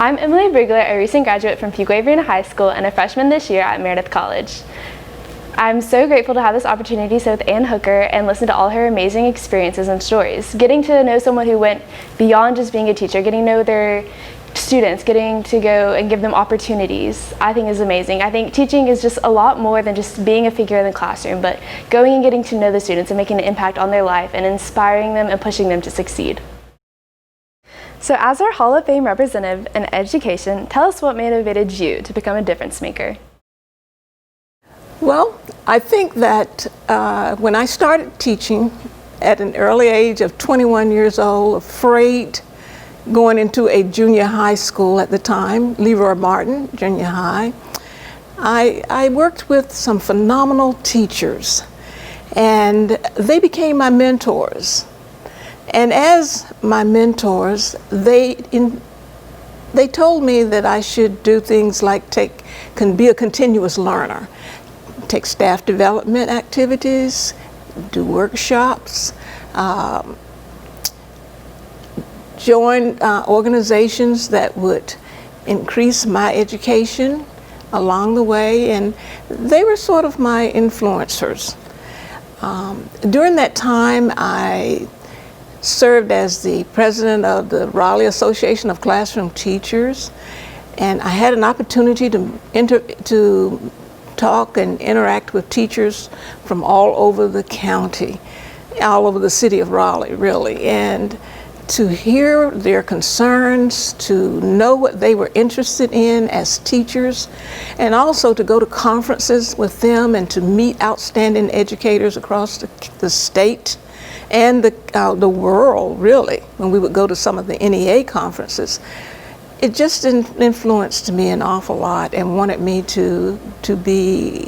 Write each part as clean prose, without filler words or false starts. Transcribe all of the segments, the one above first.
I'm Emily Brugler, a recent graduate from Fuquay-Varina High School and a freshman this year at Meredith College. I'm so grateful to have this opportunity to sit with Ann Hooker and listen to all her amazing experiences and stories. Getting to know someone who went beyond just being a teacher, getting to know their students, getting to go and give them opportunities, I think is amazing. I think teaching is just a lot more than just being a figure in the classroom, but going and getting to know the students and making an impact on their life and inspiring them and pushing them to succeed. So as our Hall of Fame representative in education, tell us what motivated you to become a difference maker. Well, I think that when I started teaching at an early age of 21 years old, afraid going into a junior high school at the time, Leroy Martin Junior High, I worked with some phenomenal teachers, and they became my mentors. And as my mentors, they told me that I should do things like be a continuous learner, take staff development activities, do workshops, join organizations that would increase my education along the way, and they were sort of my influencers. During that time, I served as the president of the Raleigh Association of Classroom Teachers, and I had an opportunity to talk and interact with teachers from all over the county, all over the city of Raleigh, really, and to hear their concerns, to know what they were interested in as teachers, and also to go to conferences with them and to meet outstanding educators across the state and the world, really, when we would go to some of the NEA conferences. It just influenced me an awful lot and wanted me to be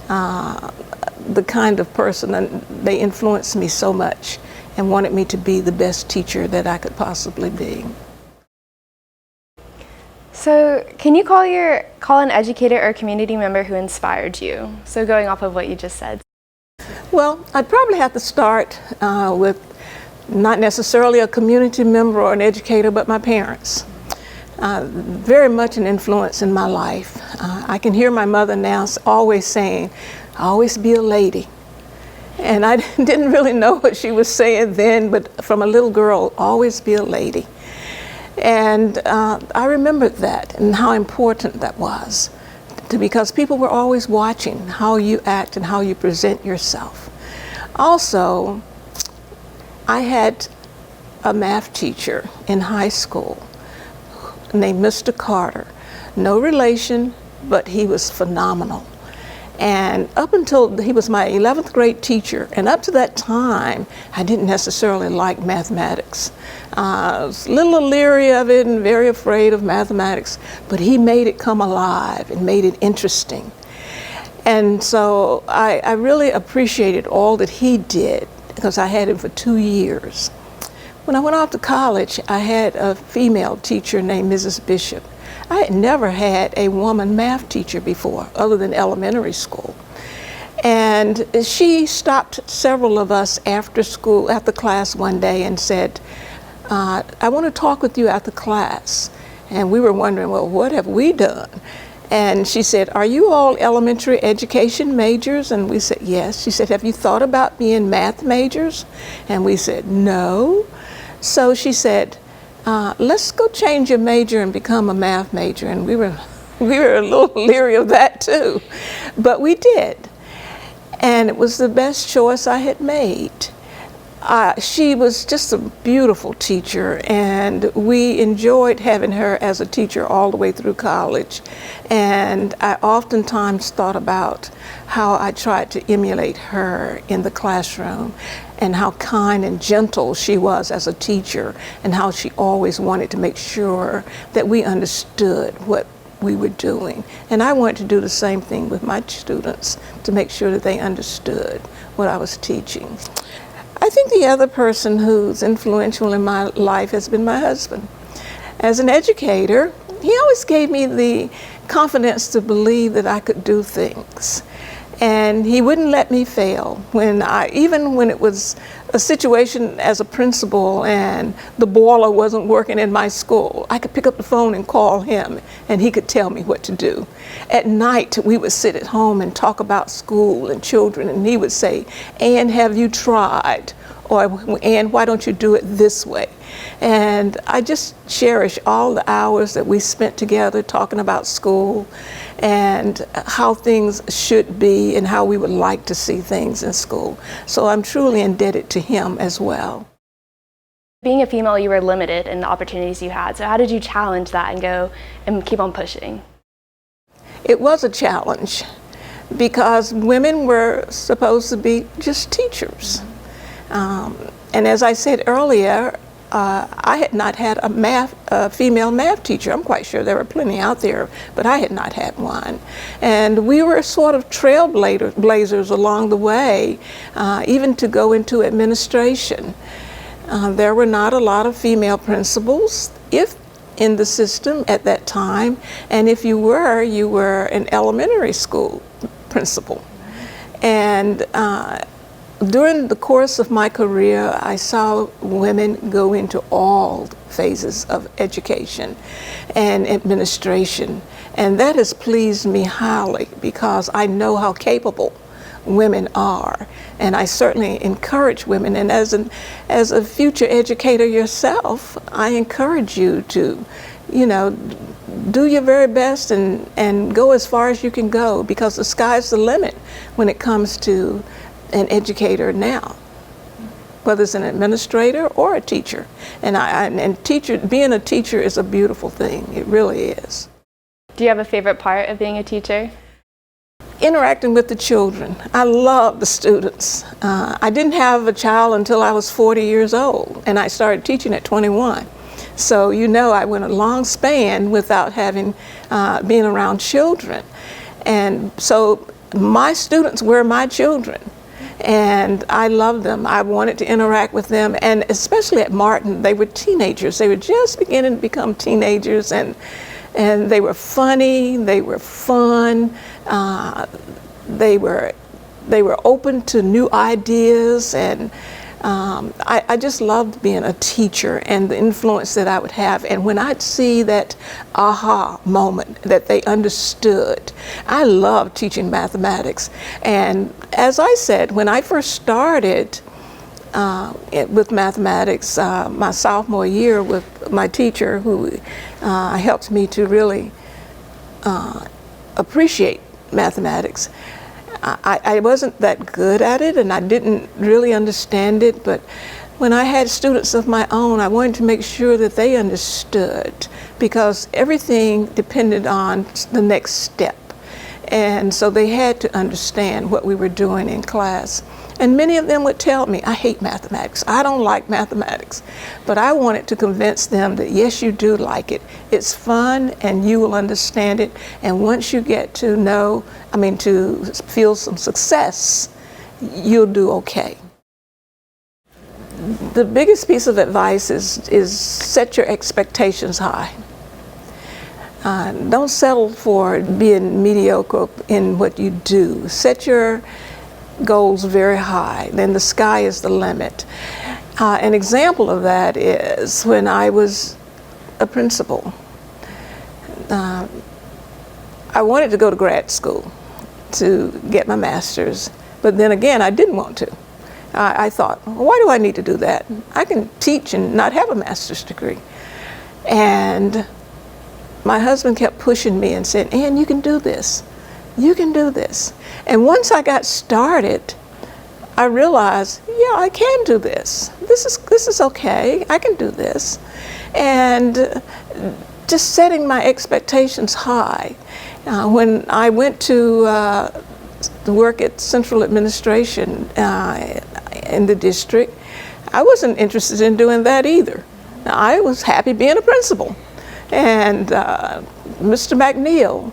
the kind of person, and they influenced me so much and wanted me to be the best teacher that I could possibly be. So can you call an educator or community member who inspired you? So going off of what you just said. Well, I'd probably have to start with not necessarily a community member or an educator, but my parents. Very much an influence in my life. I can hear my mother now always saying, always be a lady. And I didn't really know what she was saying then, but from a little girl, always be a lady. And I remembered that and how important that was, because people were always watching how you act and how you present yourself. Also, I had a math teacher in high school named Mr. Carter. No relation, but he was phenomenal. And up until he was my 11th grade teacher, and up to that time, I didn't necessarily like mathematics. I was a little leery of it and very afraid of mathematics, but he made it come alive and made it interesting. And so I really appreciated all that he did, because I had him for 2 years. When I went off to college, I had a female teacher named Mrs. Bishop. I had never had a woman math teacher before, other than elementary school. And she stopped several of us after school, after class one day, and said, I want to talk with you after class. And we were wondering, well, what have we done? And she said, are you all elementary education majors? And we said, yes. She said, have you thought about being math majors? And we said, no. So she said, let's go change your major and become a math major. And we were a little leery of that too, but we did. And it was the best choice I had made. She was just a beautiful teacher, and we enjoyed having her as a teacher all the way through college. And I oftentimes thought about how I tried to emulate her in the classroom, and how kind and gentle she was as a teacher, and how she always wanted to make sure that we understood what we were doing. And I wanted to do the same thing with my students, to make sure that they understood what I was teaching. I think the other person who's influential in my life has been my husband. As an educator, he always gave me the confidence to believe that I could do things. And he wouldn't let me fail. Even when it was a situation as a principal and the boiler wasn't working in my school, I could pick up the phone and call him and he could tell me what to do. At night, we would sit at home and talk about school and children, and he would say, "Ann, have you tried?" Or, "Ann, why don't you do it this way?" And I just cherish all the hours that we spent together talking about school and how things should be and how we would like to see things in school. So I'm truly indebted to him as well. Being a female, you were limited in the opportunities you had. So how did you challenge that and go and keep on pushing? It was a challenge because women were supposed to be just teachers. And as I said earlier, I had not had a female math teacher. I'm quite sure there were plenty out there, but I had not had one. And we were sort of trailblazers along the way, even to go into administration. There were not a lot of female principals in the system at that time, and if you were an elementary school principal. And during the course of my career, I saw women go into all phases of education and administration, and that has pleased me highly because I know how capable women are, and I certainly encourage women. And as a future educator yourself, I encourage you to, do your very best and go as far as you can go, because the sky's the limit when it comes to an educator now, whether it's an administrator or a teacher. And being a teacher is a beautiful thing. It really is. Do you have a favorite part of being a teacher? Interacting with the children. I love the students. I didn't have a child until I was 40 years old, and I started teaching at 21. So I went a long span without having being around children. And so my students were my children. And I loved them. I wanted to interact with them, and especially at Martin, they were teenagers. They were just beginning to become teenagers, and they were funny. They were fun. They were open to new ideas, and I just loved being a teacher and the influence that I would have. And when I'd see that aha moment that they understood, I loved teaching mathematics. And as I said, when I first started with mathematics, my sophomore year with my teacher, who helped me to really appreciate mathematics, I wasn't that good at it, and I didn't really understand it, but when I had students of my own, I wanted to make sure that they understood, because everything depended on the next step. And so they had to understand what we were doing in class. And many of them would tell me, "I hate mathematics. I don't like mathematics." But I wanted to convince them that yes, you do like it. It's fun and you will understand it. And once you get to to feel some success, you'll do okay. The biggest piece of advice is set your expectations high. Don't settle for being mediocre in what you do. Set your goals very high, then the sky is the limit. An example of that is when I was a principal. I wanted to go to grad school to get my master's, but then again, I didn't want to. I thought, well, why do I need to do that? I can teach and not have a master's degree. And my husband kept pushing me and said, "Ann, you can do this. You can do this." And once I got started, I realized, yeah, I can do this. This is okay. I can do this. And just setting my expectations high. When I went to work at central administration in the district, I wasn't interested in doing that either. I was happy being a principal. And Mr. McNeil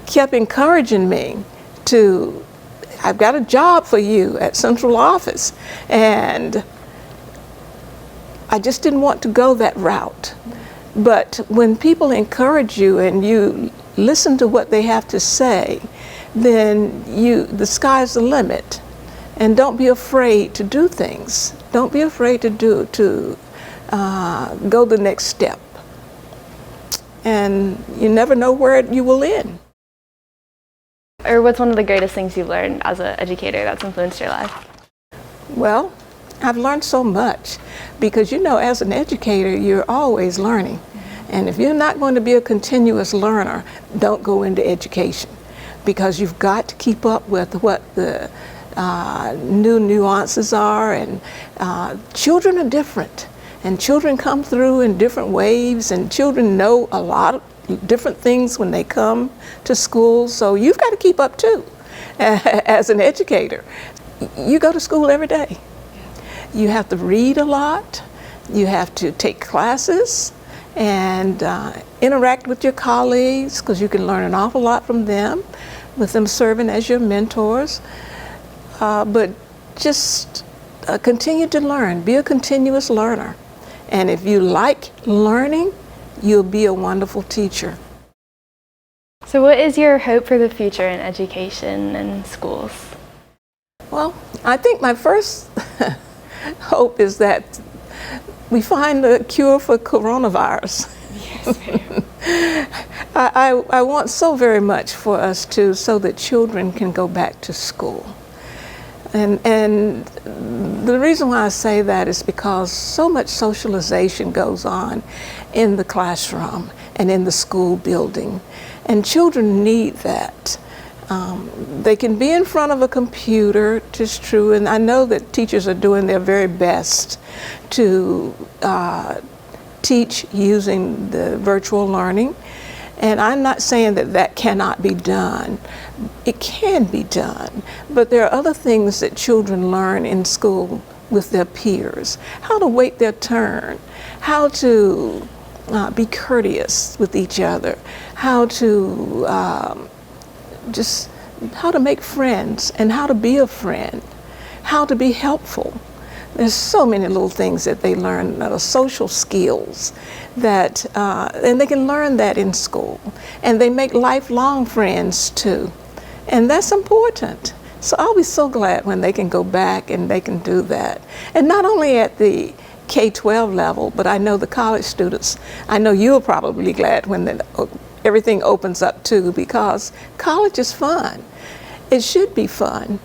kept encouraging me to, "I've got a job for you at central office." And I just didn't want to go that route. But when people encourage you and you listen to what they have to say, then the sky's the limit. And don't be afraid to do things. Don't be afraid to go the next step. And you never know where you will end. Or what's one of the greatest things you've learned as an educator that's influenced your life? Well, I've learned so much because, as an educator, you're always learning. And if you're not going to be a continuous learner, don't go into education, because you've got to keep up with what the new nuances are. And children are different, and children come through in different waves, and children know a lot of different things when they come to school. So you've got to keep up too as an educator. You go to school every day. You have to read a lot. You have to take classes and interact with your colleagues, because you can learn an awful lot from them, with them serving as your mentors. But just continue to learn. Be a continuous learner. And if you like learning, you'll be a wonderful teacher. So what is your hope for the future in education and schools? Well, I think my first hope is that we find a cure for coronavirus. Yes, I want so very much for us so that children can go back to school. And the reason why I say that is because so much socialization goes on in the classroom and in the school building, and children need that. They can be in front of a computer, it is true, and I know that teachers are doing their very best to teach using the virtual learning. And I'm not saying that that cannot be done. It can be done, but there are other things that children learn in school with their peers. How to wait their turn, how to be courteous with each other, how to how to make friends and how to be a friend, how to be helpful. There's so many little things that they learn, social skills, that, and they can learn that in school. And they make lifelong friends too. And that's important. So I'll be so glad when they can go back and they can do that. And not only at the K-12 level, but I know the college students, I know you're probably glad when everything opens up too, because college is fun. It should be fun.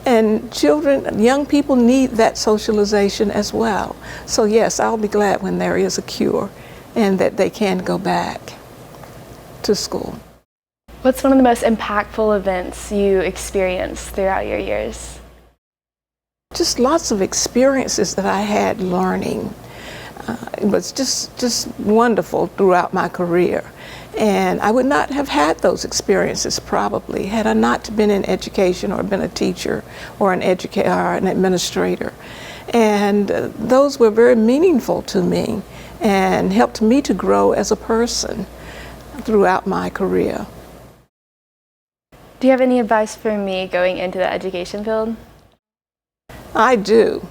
And children, young people need that socialization as well. So yes, I'll be glad when there is a cure and that they can go back to school. What's one of the most impactful events you experienced throughout your years? Just lots of experiences that I had learning. It was just wonderful throughout my career. And I would not have had those experiences probably had I not been in education or been a teacher or an educator or an administrator. And those were very meaningful to me and helped me to grow as a person throughout my career. Do you have any advice for me going into the education field? I do.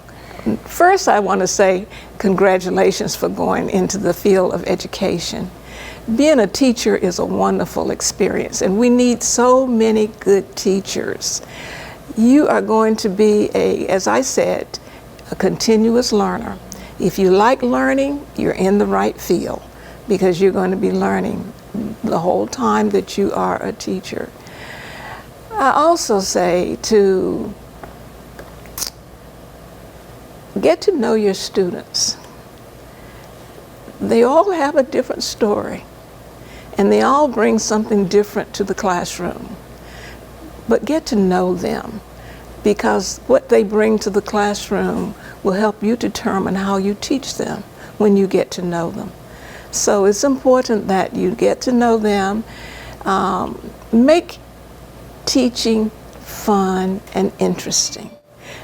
First, I want to say congratulations for going into the field of education. Being a teacher is a wonderful experience, and we need so many good teachers. You are going to be as I said, a continuous learner. If you like learning, you're in the right field, because you're going to be learning the whole time that you are a teacher. I also say to get to know your students. They all have a different story, and they all bring something different to the classroom. But get to know them, because what they bring to the classroom will help you determine how you teach them when you get to know them. So it's important that you get to know them. Make teaching fun and interesting.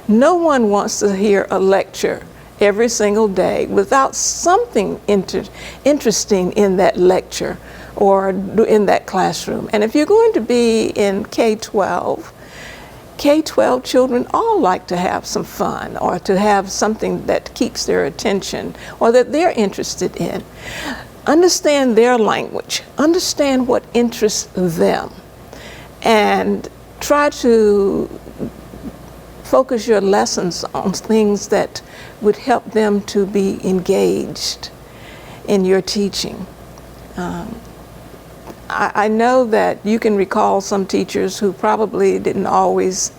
No one wants to hear a lecture every single day without something interesting in that lecture or in that classroom. And if you're going to be in K-12 children all like to have some fun, or to have something that keeps their attention or that they're interested in. Understand their language, understand what interests them, and try to focus your lessons on things that would help them to be engaged in your teaching. I know that you can recall some teachers who probably didn't always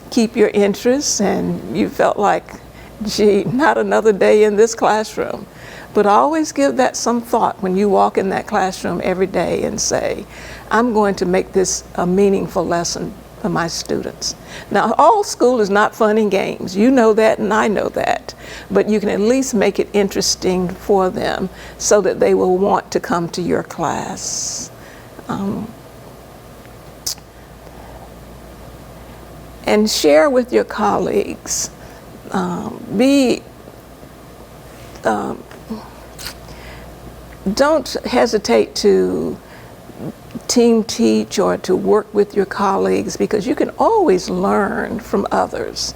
keep your interests, and you felt like, gee, not another day in this classroom. But always give that some thought when you walk in that classroom every day and say, I'm going to make this a meaningful lesson for my students. Now, all school is not fun and games. You know that, and I know that. But you can at least make it interesting for them so that they will want to come to your class. And share with your colleagues. Don't hesitate to team teach or to work with your colleagues, because you can always learn from others.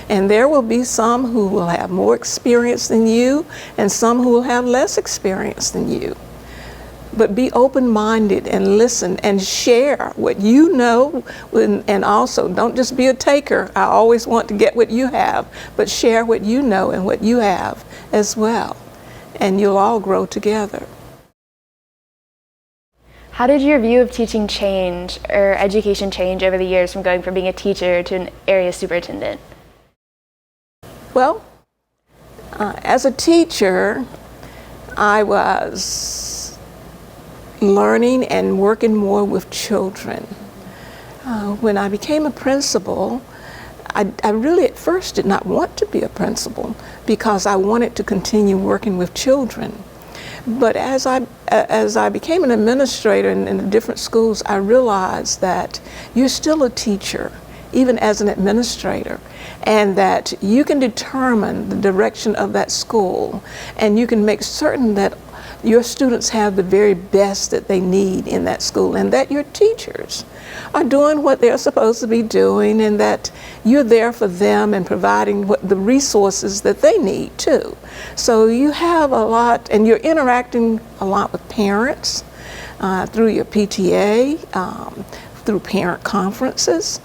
And there will be some who will have more experience than you and some who will have less experience than you. But be open-minded and listen and share what you know, and also don't just be a taker. I always want to get what you have, but share what you know and what you have as well, and you'll all grow together. How did your view of teaching change, or education change, over the years from going from being a teacher to an area superintendent? Well, as a teacher, I was learning and working more with children. When I became a principal, I really at first did not want to be a principal because I wanted to continue working with children. But as I became an administrator in the different schools, I realized that you're still a teacher, even as an administrator, and that you can determine the direction of that school, and you can make certain that your students have the very best that they need in that school, and that your teachers are doing what they're supposed to be doing, and that you're there for them and providing the resources that they need too. So you have a lot, and you're interacting a lot with parents through your PTA, through parent conferences,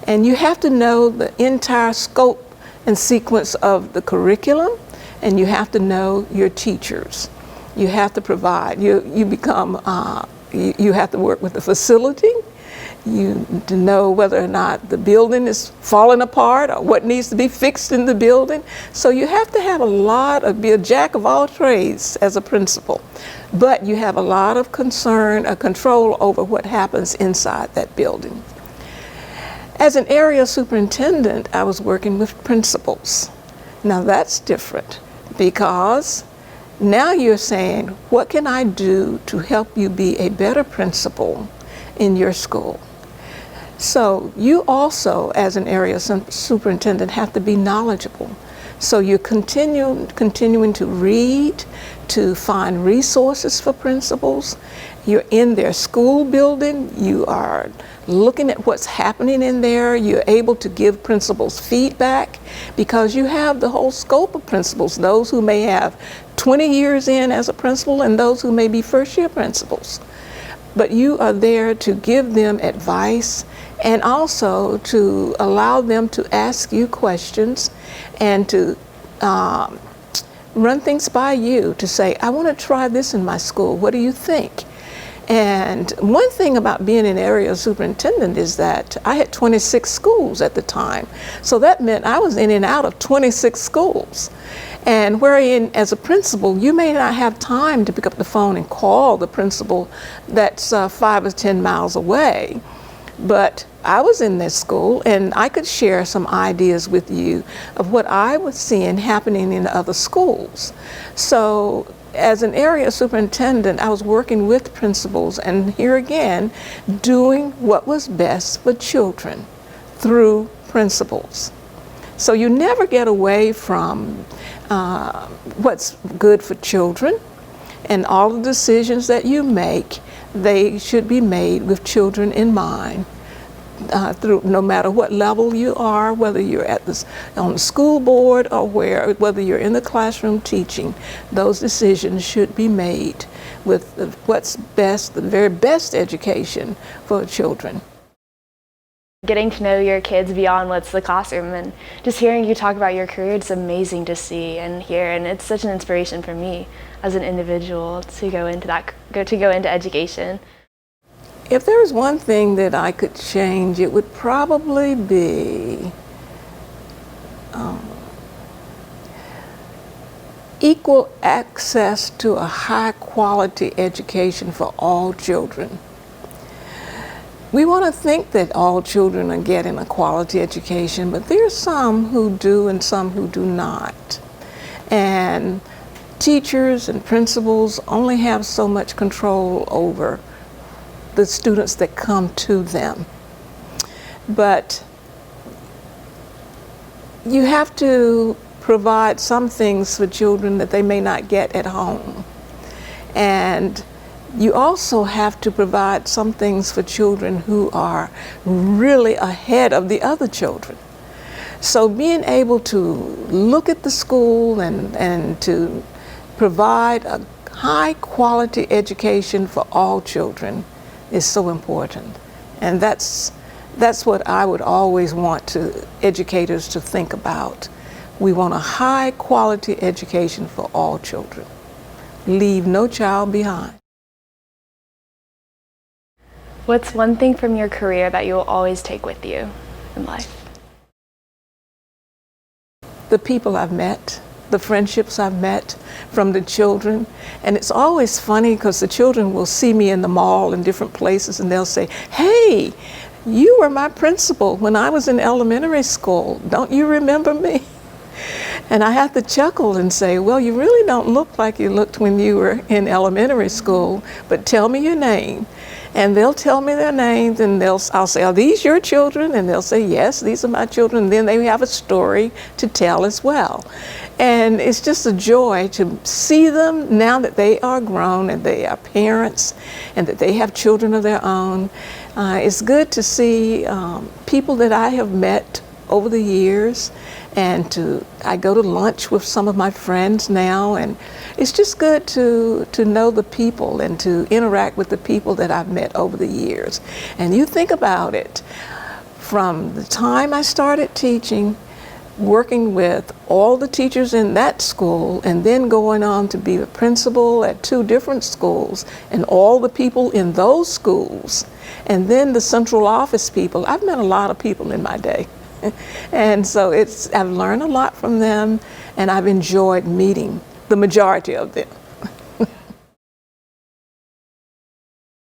and you have to know the entire scope and sequence of the curriculum, and you have to know your teachers. You have to provide, you have to work with the facility, to know whether or not the building is falling apart or what needs to be fixed in the building. So you have to have be a jack of all trades as a principal, but you have a lot of control over what happens inside that building. As an area superintendent, I was working with principals. Now that's different, because now you're saying, what can I do to help you be a better principal in your school? So you also, as an area superintendent, have to be knowledgeable. So you're continuing to read, to find resources for principals. You're in their school building. You are looking at what's happening in there. You're able to give principals feedback, because you have the whole scope of principals, those who may have 20 years in as a principal and those who may be first-year principals. But you are there to give them advice, and also to allow them to ask you questions, and to run things by you, to say, I want to try this in my school. What do you think? And one thing about being an area superintendent is that I had 26 schools at the time. So that meant I was in and out of 26 schools. And wherein, as a principal, you may not have time to pick up the phone and call the principal that's 5 or 10 miles away. But I was in this school, and I could share some ideas with you of what I was seeing happening in other schools. So as an area superintendent, I was working with principals, and here again, doing what was best for children through principals. So you never get away from what's good for children, and all the decisions that you make, they should be made with children in mind. Through no matter what level you are, whether you're on the school board or whether you're in the classroom teaching, those decisions should be made with what's best, the very best education for children. Getting to know your kids beyond what's the classroom, and just hearing you talk about your career, it's amazing to see and hear, and it's such an inspiration for me as an individual to go into education. If there was one thing that I could change, it would probably be equal access to a high quality education for all children. We want to think that all children are getting a quality education, but there are some who do and some who do not. And teachers and principals only have so much control over the students that come to them. But you have to provide some things for children that they may not get at home. And you also have to provide some things for children who are really ahead of the other children. So being able to look at the school and to provide a high quality education for all children is so important. And that's what I would always want educators to think about. We want a high quality education for all children. Leave no child behind. What's one thing from your career that you will always take with you in life? The people I've met, the friendships I've met from the children. And it's always funny because the children will see me in the mall in different places and they'll say, "Hey, you were my principal when I was in elementary school. Don't you remember me?" And I have to chuckle and say, "Well, you really don't look like you looked when you were in elementary school, but tell me your name." And they'll tell me their names, and I'll say, "Are these your children?" And they'll say, "Yes, these are my children." And then they have a story to tell as well. And it's just a joy to see them now that they are grown and they are parents and that they have children of their own. It's good to see people that I have met over the years, and I go to lunch with some of my friends now, and it's just good to know the people and to interact with the people that I've met over the years. And you think about it, from the time I started teaching, working with all the teachers in that school, and then going on to be a principal at 2 different schools, and all the people in those schools, and then the central office people. I've met a lot of people in my day. And so I've learned a lot from them, and I've enjoyed meeting the majority of them.